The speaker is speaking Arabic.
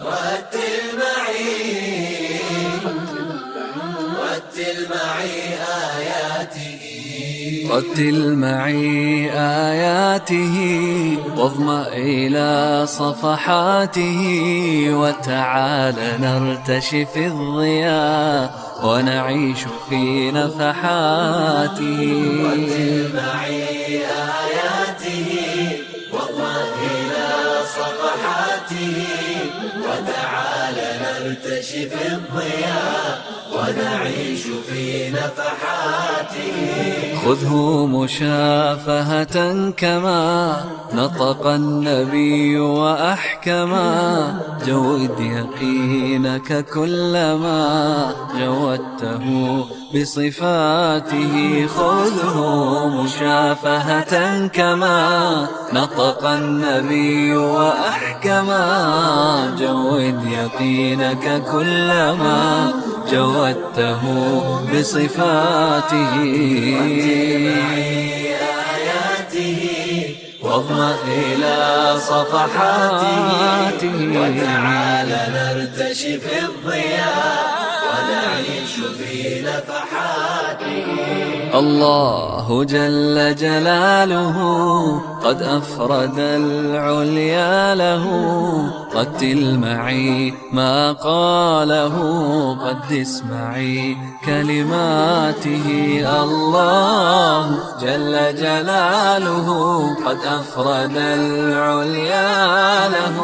رتل معي آياته رتل معي آياته واظمأ إلى صفحاته وتعال نرتشي في الضياء ونعيش في نفحاته. رتل معي آياته واظمأ إلى صفحاته وتعال نرتشي في الضياء ونعيش في نفحاته. خذه مشافهة كما نطق النبي وأحكما، جود يقينك كلما جودته بصفاته. خذه مشافهة كما نطق النبي وأحكما، جود يقينك كلما جودته بصفاته. آياته واظمأ إلى صفحاته وتعال نرتشي في الضياء ونعيش في نفحاته. الله جل جلاله قد أفرد العليا له، رتل معي ما قاله قدس معي كلماته. الله جل جلاله قد أفرد العليا له،